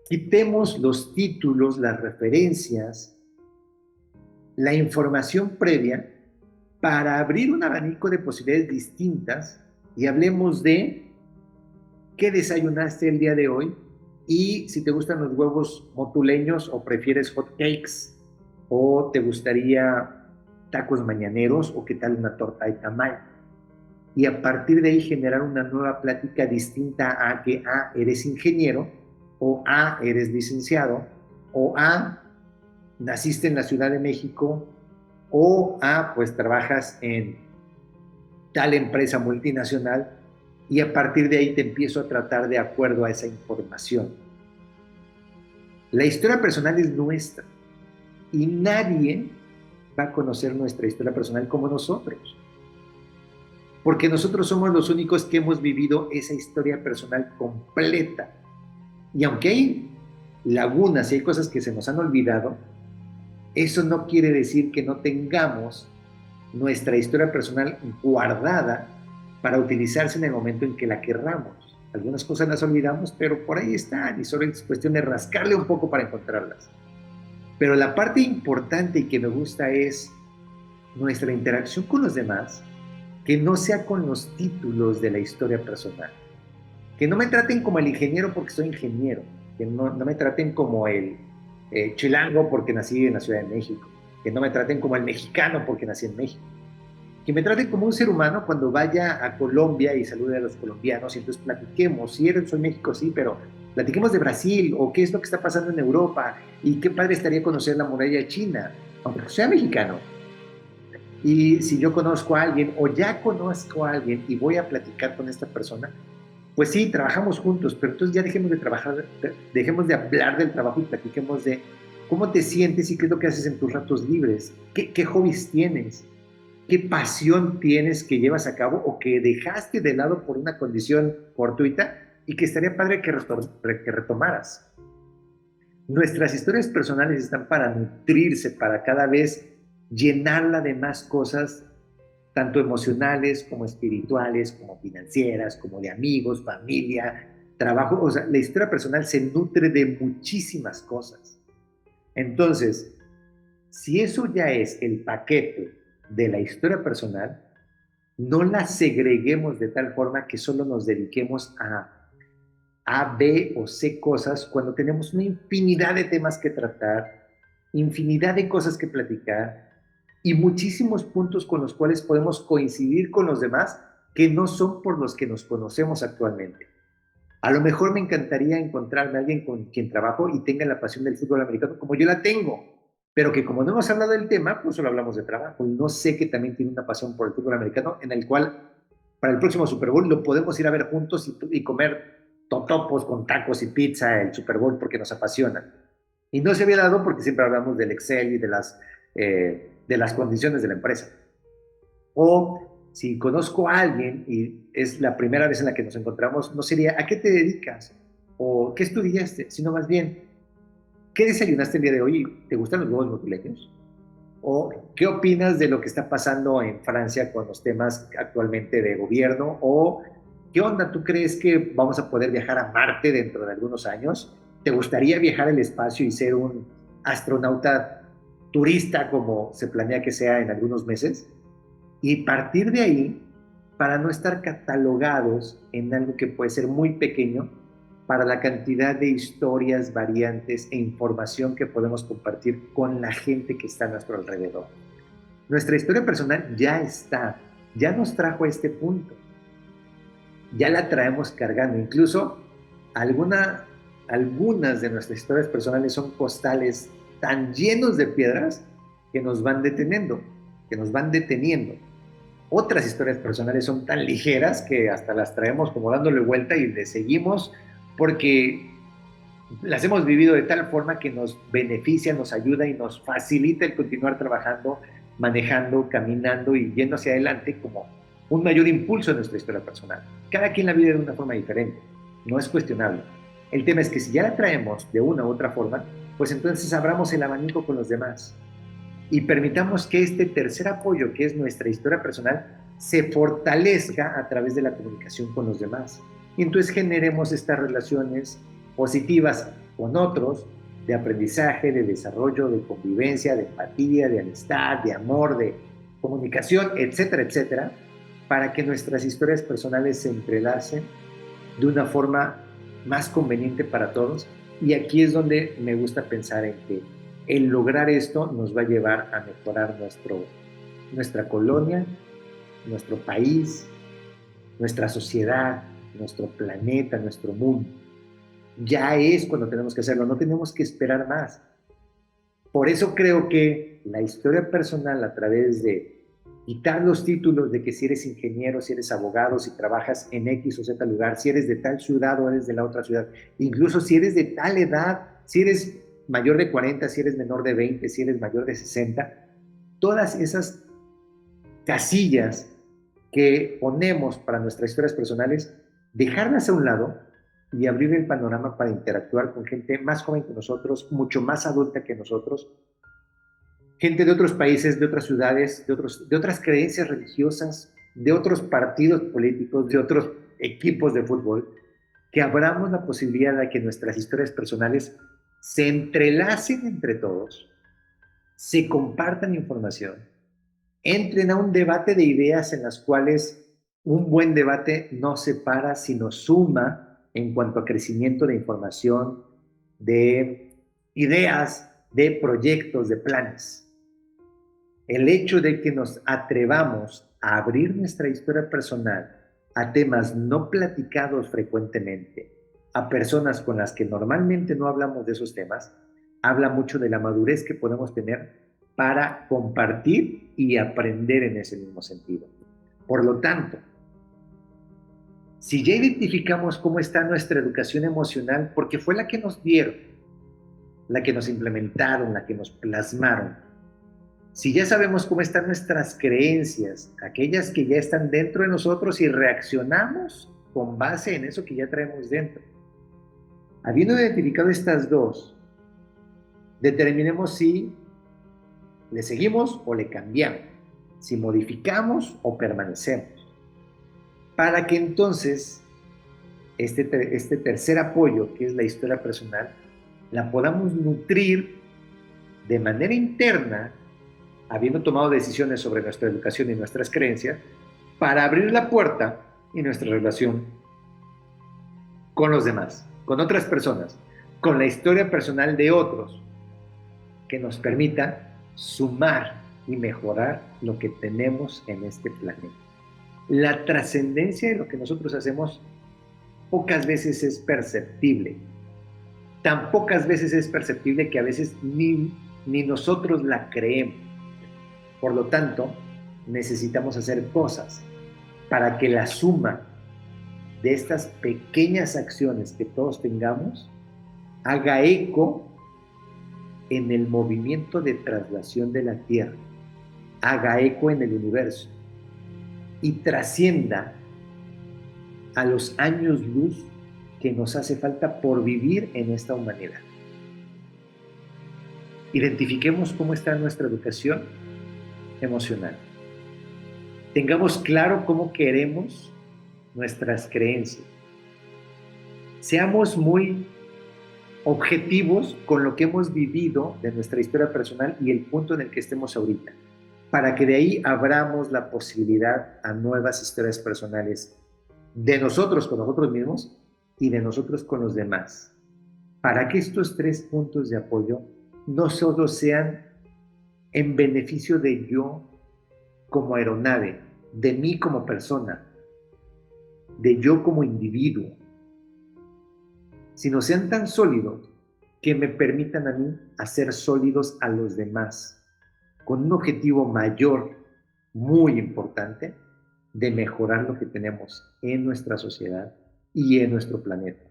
quitemos los títulos, las referencias, la información previa para abrir un abanico de posibilidades distintas y hablemos de qué desayunaste el día de hoy y si te gustan los huevos motuleños o prefieres hot cakes o te gustaría tacos mañaneros o qué tal una torta de tamal. Y a partir de ahí generar una nueva plática distinta a que eres ingeniero o eres licenciado o naciste en la Ciudad de México o pues trabajas en tal empresa multinacional y a partir de ahí te empiezo a tratar de acuerdo a esa información. La historia personal es nuestra y nadie va a conocer nuestra historia personal como nosotros, porque nosotros somos los únicos que hemos vivido esa historia personal completa. Y aunque hay lagunas y hay cosas que se nos han olvidado, eso no quiere decir que no tengamos nuestra historia personal guardada para utilizarse en el momento en que la querramos. Algunas cosas las olvidamos, pero por ahí están y solo es cuestión de rascarle un poco para encontrarlas. Pero la parte importante y que me gusta es nuestra interacción con los demás, que no sea con los títulos de la historia personal. Que no me traten como el ingeniero porque soy ingeniero, que no me traten como el chilango porque nací en la Ciudad de México, que no me traten como el mexicano porque nací en México, que me traten como un ser humano cuando vaya a Colombia y salude a los colombianos y entonces platiquemos, si soy México, sí, pero platiquemos de Brasil o qué es lo que está pasando en Europa y qué padre estaría conocer la muralla china, aunque sea mexicano. Y si yo conozco a alguien o ya conozco a alguien y voy a platicar con esta persona, pues sí, trabajamos juntos, pero entonces ya dejemos de trabajar, dejemos de hablar del trabajo y platiquemos de cómo te sientes y qué es lo que haces en tus ratos libres, qué hobbies tienes, qué pasión tienes que llevas a cabo o que dejaste de lado por una condición fortuita y que estaría padre que retomaras. Nuestras historias personales están para nutrirse, para cada vez llenarla de más cosas, tanto emocionales como espirituales, como financieras, como de amigos, familia, trabajo. O sea, la historia personal se nutre de muchísimas cosas. Entonces, si eso ya es el paquete de la historia personal, no la segreguemos de tal forma que solo nos dediquemos a B o C cosas cuando tenemos una infinidad de temas que tratar, infinidad de cosas que platicar y muchísimos puntos con los cuales podemos coincidir con los demás que no son por los que nos conocemos actualmente. A lo mejor me encantaría encontrarme a alguien con quien trabajo y tenga la pasión del fútbol americano como yo la tengo, pero que como no hemos hablado del tema, pues solo hablamos de trabajo. Y no sé que también tiene una pasión por el fútbol americano en el cual para el próximo Super Bowl lo podemos ir a ver juntos y comer totopos con tacos y pizza el Super Bowl porque nos apasiona. Y no se había dado porque siempre hablamos del Excel y de las condiciones de la empresa. O si conozco a alguien y es la primera vez en la que nos encontramos, no sería ¿a qué te dedicas? O ¿qué estudiaste? Sino más bien, ¿qué desayunaste el día de hoy? ¿Te gustan los huevos motuleños? ¿O qué opinas de lo que está pasando en Francia con los temas actualmente de gobierno? ¿O qué onda? ¿Tú crees que vamos a poder viajar a Marte dentro de algunos años? ¿Te gustaría viajar al espacio y ser un astronauta turista como se planea que sea en algunos meses? Y partir de ahí, para no estar catalogados en algo que puede ser muy pequeño, para la cantidad de historias, variantes e información que podemos compartir con la gente que está a nuestro alrededor. Nuestra historia personal ya está, ya nos trajo a este punto, ya la traemos cargando. Incluso algunas de nuestras historias personales son costales tan llenos de piedras que nos van deteniendo. Otras historias personales son tan ligeras que hasta las traemos como dándole vuelta y le seguimos porque las hemos vivido de tal forma que nos beneficia, nos ayuda y nos facilita el continuar trabajando, manejando, caminando y yendo hacia adelante como un mayor impulso en nuestra historia personal. Cada quien la vive de una forma diferente, no es cuestionable. El tema es que si ya la traemos de una u otra forma, pues entonces abramos el abanico con los demás y permitamos que este tercer apoyo, que es nuestra historia personal, se fortalezca a través de la comunicación con los demás. Y entonces generemos estas relaciones positivas con otros, de aprendizaje, de desarrollo, de convivencia, de empatía, de amistad, de amor, de comunicación, etcétera, etcétera, para que nuestras historias personales se entrelacen de una forma más conveniente para todos. Y aquí es donde me gusta pensar en que el lograr esto nos va a llevar a mejorar nuestra colonia, nuestro país, nuestra sociedad, nuestro planeta, nuestro mundo. Ya es cuando tenemos que hacerlo, no tenemos que esperar más. Por eso creo que la historia personal, a través de quitar los títulos de que si eres ingeniero, si eres abogado, si trabajas en X o Z lugar, si eres de tal ciudad o eres de la otra ciudad, incluso si eres de tal edad, si eres mayor de 40, si eres menor de 20, si eres mayor de 60, todas esas casillas que ponemos para nuestras historias personales, dejarlas a un lado y abrir el panorama para interactuar con gente más joven que nosotros, mucho más adulta que nosotros, gente de otros países, de otras ciudades, de otras creencias religiosas, de otros partidos políticos, de otros equipos de fútbol, que abramos la posibilidad de que nuestras historias personales se entrelacen entre todos, se compartan información, entren a un debate de ideas en las cuales un buen debate no separa, sino suma en cuanto a crecimiento de información, de ideas, de proyectos, de planes. El hecho de que nos atrevamos a abrir nuestra historia personal a temas no platicados frecuentemente, a personas con las que normalmente no hablamos de esos temas, habla mucho de la madurez que podemos tener para compartir y aprender en ese mismo sentido. Por lo tanto, si ya identificamos cómo está nuestra educación emocional, porque fue la que nos dieron, la que nos implementaron, la que nos plasmaron, si ya sabemos cómo están nuestras creencias, aquellas que ya están dentro de nosotros y reaccionamos con base en eso que ya traemos dentro, habiendo identificado estas dos, determinemos si le seguimos o le cambiamos, si modificamos o permanecemos, para que entonces este tercer apoyo, que es la historia personal, la podamos nutrir de manera interna, habiendo tomado decisiones sobre nuestra educación y nuestras creencias, para abrir la puerta y nuestra relación con los demás, con otras personas, con la historia personal de otros, que nos permita sumar y mejorar lo que tenemos en este planeta. La trascendencia de lo que nosotros hacemos pocas veces es perceptible. Tan pocas veces es perceptible que a veces ni nosotros la creemos. Por lo tanto, necesitamos hacer cosas para que la suma de estas pequeñas acciones que todos tengamos haga eco en el movimiento de traslación de la Tierra, haga eco en el universo y trascienda a los años luz que nos hace falta por vivir en esta humanidad. Identifiquemos cómo está nuestra educación emocional. Tengamos claro cómo queremos nuestras creencias. Seamos muy objetivos con lo que hemos vivido de nuestra historia personal y el punto en el que estemos ahorita, para que de ahí abramos la posibilidad a nuevas historias personales de nosotros con nosotros mismos y de nosotros con los demás, para que estos tres puntos de apoyo no solo sean en beneficio de yo como aeronave, de mí como persona, de yo como individuo, sino sean tan sólidos que me permitan a mí hacer sólidos a los demás, con un objetivo mayor, muy importante, de mejorar lo que tenemos en nuestra sociedad y en nuestro planeta.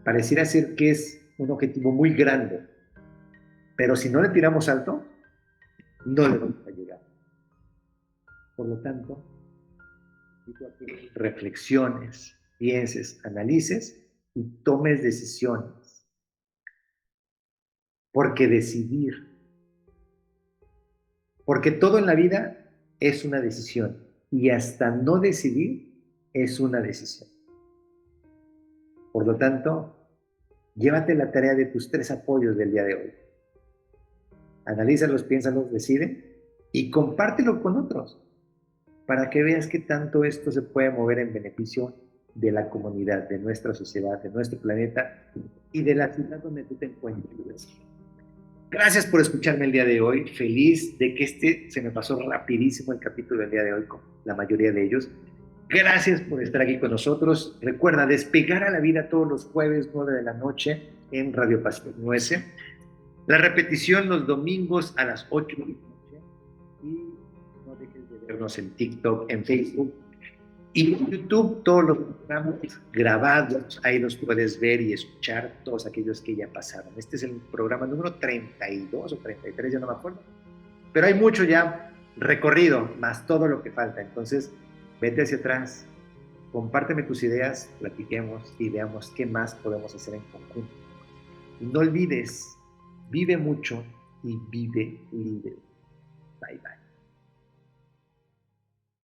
Pareciera ser que es un objetivo muy grande, pero si no le tiramos alto, no le vamos a llegar. Por lo tanto, invito a que reflexiones, pienses, analices y tomes decisiones porque decidir. Porque todo en la vida es una decisión y hasta no decidir es una decisión. Por lo tanto, llévate la tarea de tus 3 apoyos del día de hoy. Analízalos, piénsalos, decide y compártelo con otros para que veas qué tanto esto se puede mover en beneficio de la comunidad, de nuestra sociedad, de nuestro planeta y de la ciudad donde tú te encuentres. Gracias por escucharme el día de hoy. Feliz de que se me pasó rapidísimo el capítulo del día de hoy con la mayoría de ellos. Gracias por estar aquí con nosotros. Recuerda, Despegar a la Vida todos los jueves 9 de la noche en Radio Pasión US. La repetición los domingos a las 8 de la noche. Y no dejes de vernos en TikTok, en Facebook y en YouTube. Todos los programas grabados, ahí los puedes ver y escuchar, todos aquellos que ya pasaron. Este es el programa número 32 o 33, ya no me acuerdo. Pero hay mucho ya recorrido, más todo lo que falta. Entonces, vete hacia atrás, compárteme tus ideas, platiquemos y veamos qué más podemos hacer en conjunto. Y no olvides, vive mucho y vive libre. Bye, bye.